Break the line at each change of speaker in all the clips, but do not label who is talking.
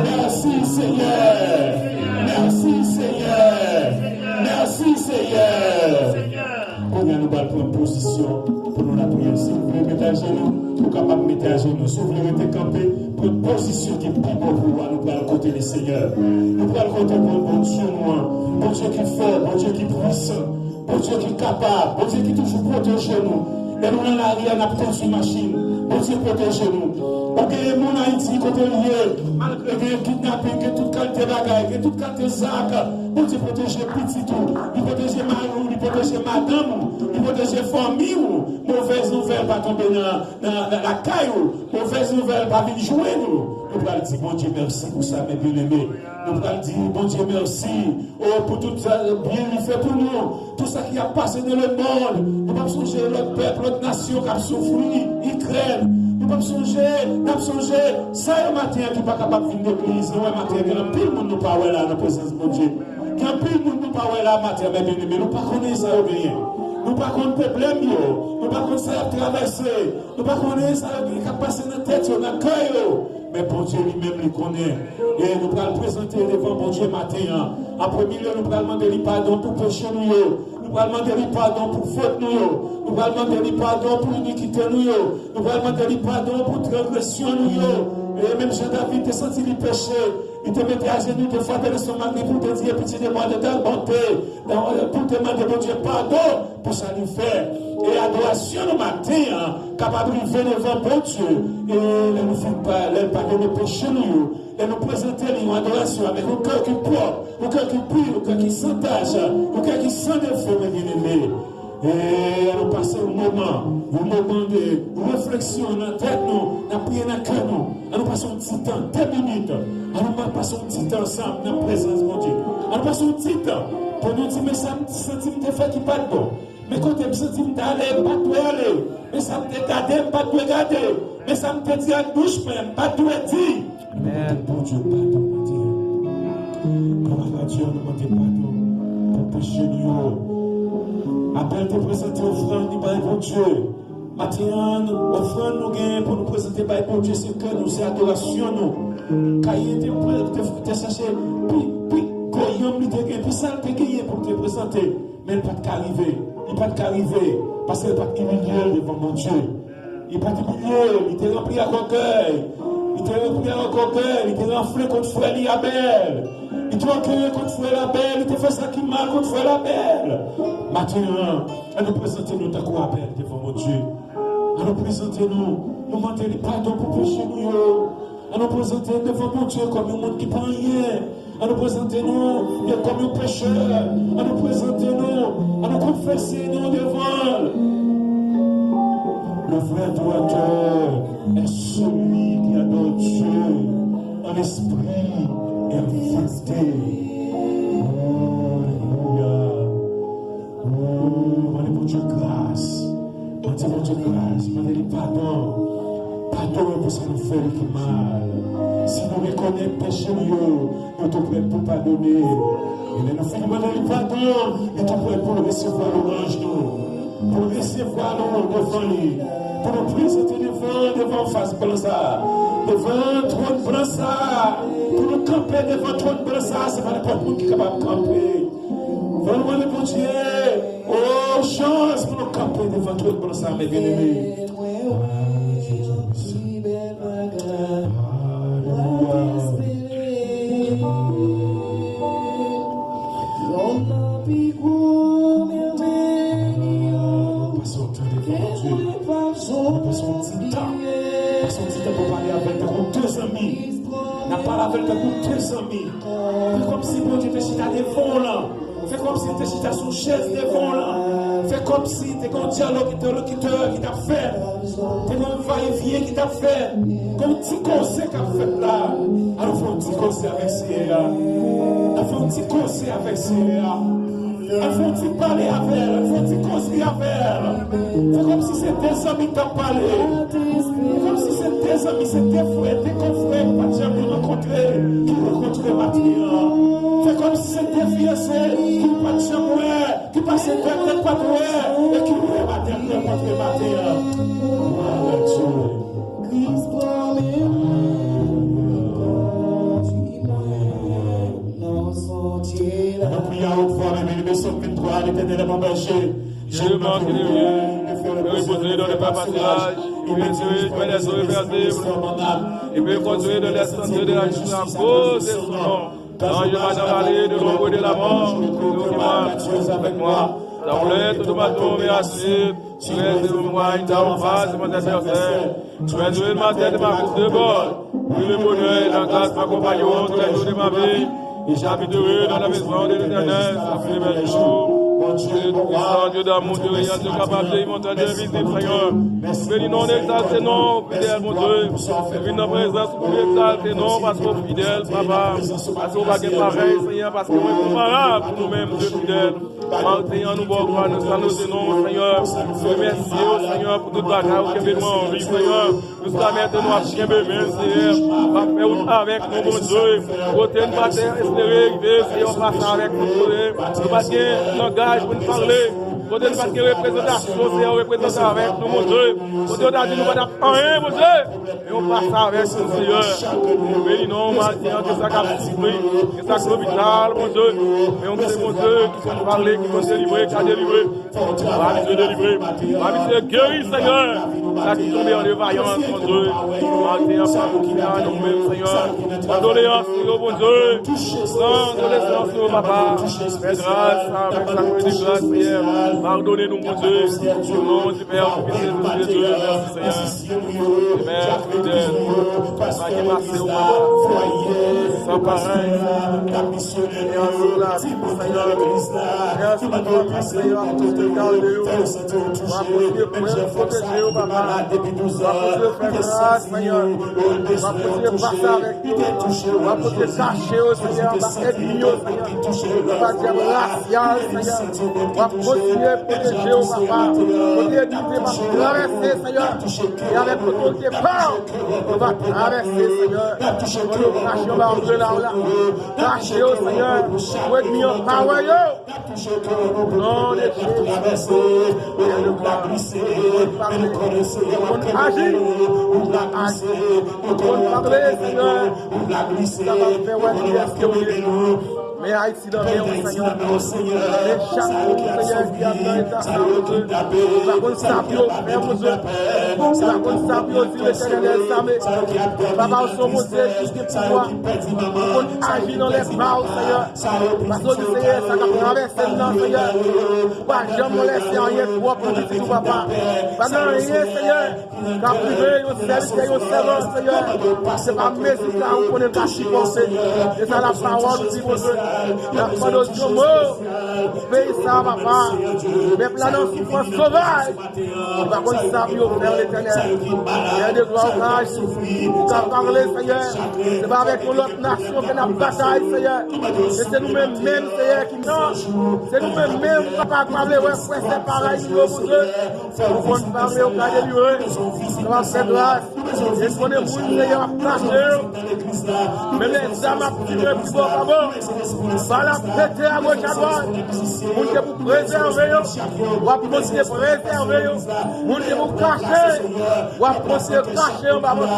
Merci Seigneur. Merci Seigneur. Merci Seigneur. On nous va prendre position pour nous la prière. Si vous voulez mettre à genoux, pour capable de mettre à genoux. Si vous voulez rester campé, prendre position qui est plus bon pour nous, nous allons côté le Seigneur. Nous allons côté pour bon Dieu, bon Dieu qui est fort, bon Dieu qui est puissant, bon Dieu qui est capable, bon Dieu qui toujours protège nous. Et nous dans l'arrière, nous avons sur machine, bon Dieu protège nous. Ok, mon Haïti, côté lié, malgré le kidnapping, que toute qualité de bagaille, que toute qualité de sac, bon Dieu protège petit tout, il protège Marou, il protège madame, il protège famille, mauvaise nouvelle pas tomber dans la caillou, mauvaise nouvelle pas venir jouer nous. Nous allons dire, bon Dieu, merci pour ça, mes bien-aimés. Nous allons dire, bon Dieu, merci pour tout ça, bien qu'il fait pour nous, tout ça qui a passé dans le monde. Nous ne pouvons pas songer notre peuple, notre nation qui a souffert, Ukraine. Nous ne pouvons pas songer, ça est matin qui n'est pas capable de venir l'église. Nous, matin, il y a un pile de nous pas là dans la présence de Dieu. Il y a un pile de nous pas là matin, mes bien-aimés. Nous ne connaissons ça bien. Nous ne connaissons pas problème, nous ne connaissons pas ça traverser. Nous ne connaissons pas ça qui a passé dans la tête, dans le cœur. Mais bon Dieu lui-même le connaît. Et nous allons le présenter devant bon Dieu matin. En premier lieu, nous allons demander pardon pour péché nous. Nous allons demander pardon pour faute nous. Nous allons demander pardon pour iniquité nous. Nous allons demander pardon pour transgression nous. Et même Jean-David t'a senti le péché. Il te mettait à genoux, te frapper de son mari pour te dire pitié de moi de ta bonté. Pour te demander bon Dieu pardon pour ça lui faire. Et adoration le matin, capable de venir devant bon Dieu. Et nous finissons pas, elle pardonne nos péchés nous. Et nous présenter une adoration avec un cœur qui propre, un cœur qui pur, un cœur qui sans tâche, un cœur qui sans défaut, mes bien-aimés. Et nous passons un moment de réflexion dans la tête, nous, dans la prière dans le cœur, nous passons un petit temps, 2 minutes. Nous passons un petit temps ensemble dans la présence de mon Dieu. Nous passons un petit temps pour nous dire, mais ça me sentit que fait qui pas de bon. Mais quand je me sentis que d'aller, pas de aller. Mais ça me garder, pas de regarder. Mais ça me dit à bouche même, pas de dire. Amen. Bon Dieu, pardon, mon Dieu. Papa Dieu, nous demandons pardon pour pécher nous. Appelle te présenter offrande, nous parlons bon Dieu. Maintenant, offrande nous gagnons pour nous présenter bon Dieu, c'est que nous, c'est adoration nous. Cahier te chercher, puis goyom lui te gagner, puis ça te gagner pour te présenter. Mais il ne peut pas arriver. Il ne peut pas arriver. Parce qu'il ne peut pas humilier devant mon Dieu. Il ne peut pas humilier. Il t'est rempli à orgueil. Il t'est rempli à orgueil. Il t'est rempli contre frère Abel. Il t'est rempli contre frère Abel. Il t'a fait ça qui mal contre frère Abel. Maintenant, à nous présenter nous tant qu'on appelle devant mon Dieu. À nous présenter nous demander pardon pour pécher nous. À nous présenter devant mon Dieu comme un monde qui ne prend rien. À nous présenter nous comme un pécheur. À nous présenter nous, à nous confesser nous devant. Le vrai adorateur est celui qui adore Dieu en esprit et en vérité. Alléluia. Demandez pour Dieu grâce. Demandez pour Dieu grâce. Demandez pardon. Pardon pour ça nous fait qui mal. Si nous reconnaissons péché, nous sommes prêts pour pardonner. Et nous faisons demander pardon. Nous sommes prêts pour recevoir l'orange nous. Pour recevoir nous devant lui. Pour nous présenter devant face blanc ça. Devant trône blanc ça. Pour nous camper devant trône blanc ça. Ce n'est pas n'importe qui est capable de camper. Nous demander pour Dieu. Oh, chance pour nous camper devant trône blanc ça, mes bien-aimés. Passons un petit temps pour parler avec deux amis. N'a pas avec deux amis. Fais comme si bon Dieu te chita devant là. Fais comme si te chita sous chaise devant là. Fais comme si t'es un dialogueur qui t'a fait. T'es un va-et-vient qui t'a fait. Comme un petit conseil qu'a fait là. Alors fais un petit conseil avec CA. Alors fais un petit conseil avec CA. Il faut t'y parler avec elle, il faut t'y construire avec elle. C'est comme si c'était des amis qui t'ont parlé. C'est comme si c'était des amis, c'était frères, des confrères, pas jamais rencontrés, qui rencontraient Mathieu. C'est comme si c'était fiancés, qui pas jamais, qui passaient peut-être pas de et qui voulaient Mathieu rencontrer Mathieu. Voilà Dieu. à haute voix, même le Somme 23, l'Éternel est mon berger.
Je manque de rien, me reposer dans le pâturage, il me tuer, me laisse reverser mon âme, il me conduire dans les sentiers de la justice à cause de son nom. Quand je vais dans l'allée de l'ombre de la mort, tout qui marche avec moi. La roulette de ma tombe est assise, tu es de moi, une dame en face de mon adversaire. Tu es de ma tête de ma coupe de bord. Oui, le bonheur et la grâce m'accompagneront tous les jours de ma vie. Et j'habiterai dans la maison de l'Éternel, ça fait mes jours. Mon Dieu, puissant, Dieu d'amour, Dieu rien, Dieu capable, Dieu immortel, Dieu invisible, Seigneur. Bénis non, exalte non, fidèle, mon Dieu. Bénis nos présences, pour exalter non, parce qu'on est fidèle, papa. Parce qu'on va être pareil, Seigneur, parce qu'on est comparable pour nous-mêmes, Dieu fidèle. Seigneur, nous bon gloire, nous saluons non, Seigneur. Nous remercions, Seigneur, pour toute bagarre, aucun bénémoine en vie, Seigneur. Nous sommes maintenant à chien bébé, Seigneur. Va faire avec nous, mon Dieu. Côté une bataille, espérer, Seigneur, passe avec nous, nous battons, langage pour nous parler. Côté nous battons, représentation, Seigneur, représentation avec nous, mon Dieu. Côté nous a dit, nous ne battons rien, mon Dieu. Et on passe avec nous, Seigneur. Bénis non, matin, que ça cap souffrir, que ça cap l'hôpital, mon Dieu. Et on sait, mon Dieu, qui sont parlés, qui sont délivrés, qui sont délivrés. Va me délivrer, va me guérir, Seigneur. Ça qui tombe en défaillance, mon Dieu. Matin, pas pour qu'il y a nous-mêmes, Seigneur. Condoléances, mon Dieu. Condoléances, papa. Fais grâce, avec sa commune de grâce, Seigneur. Pardonnez-nous, mon Dieu. Au nom du Père, du Fils et du Dieu. Merci, Seigneur. Mère fidèle, va y passer au papa. Sans pareil. Et en nous, la vie, Seigneur. Merci, notre Seigneur, pour tout le temps de nous. Va protéger au papa. Va faire grâce, Seigneur. Va passer avec nous. Va cacher au Seigneur. Va aider au Seigneur. Va dire racial, Seigneur. Va protéger au papa. Protéger va traverser, Seigneur. Et avec l'autorité peur, on va traverser, Seigneur. On nous cache, on va entrer là. Cacher au Seigneur. Pour être mis en power, non, les choses. On agit, on parle, Seigneur, ça va faire ouais, mais Haïti dans le Seigneur, les chapeaux, Seigneur, qui a dans l'état, ça va qu'on s'appuie, frère, mon Dieu, ça va qu'on s'appuie aussi, l'Éternel, ça me, papa, son mon Dieu, qui est pour toi, on agit dans les bras, Seigneur, parce que Seigneur, ça va traverser dans Seigneur, pas jamais laisser rien de toi pour nous, tout papa, pas dans rien, Seigneur, quand privé, on service, on servant, Seigneur, c'est pas mes là où on est pas supporté, et ça la parole, dit, mon Dieu. La foi de Dieu, paye ça, papa. Mais là, dans une souffrance sauvage, on va comme ça, puis au Père l'éternel. Il y a des gloires, on va parler, Seigneur. C'est pas avec l'autre nation que nous bataille, Seigneur. Et c'est nous-mêmes, Seigneur, qui non. C'est nous-mêmes, papa, qui parlons, ouais, c'est pareil, nous, pour Dieu. Nous allons parler au cas de l'Urée. Nous allons faire grâce. Et qu'on est pour nous, Seigneur, à placer. Mais les âmes à tirer plus beau, papa. Va la péter à gauche à droite. Moun que vous préservez, ou à penser préserver, moun que vous cachez, ou à penser cacher en bas de votre.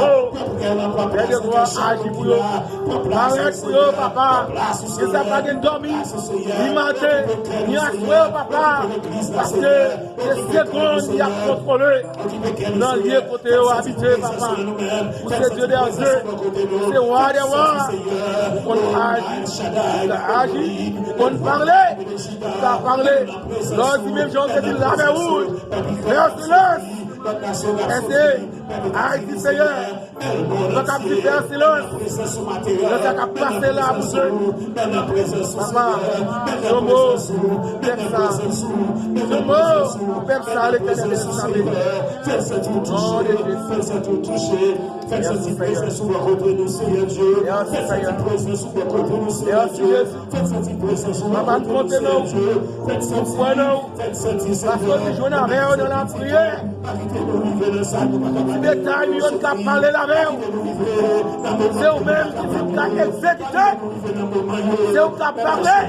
Et de droit agir pour vous. Arrête pour vous, papa. Et ça va pas dormir, ni manger, ni asseoir, papa. Parce que c'est secondes qui a contrôlé dans le lieu côté où habiter, papa. Vous êtes Dieu des yeux, c'est roi des rois. Vous agir, on parlait, ça parlait. Lorsque même gens qui disent la mer rouge, silence. Haïti, Seigneur, nous avons faire silence. Nous avons placé là pour eux. Papa, ce mot, faire ça. Ce mot, faire ça, l'Éternel est savez. Oh, Jésus. Merci, Seigneur. Merci, Seigneur. Merci, Jésus. Papa, comptez-nous. Comprenons. Parce que nous jouons la mer dans la prière. Détail, il y a parlé la mer. C'est vous-même qui vous exécuté. C'est vous qui parlez.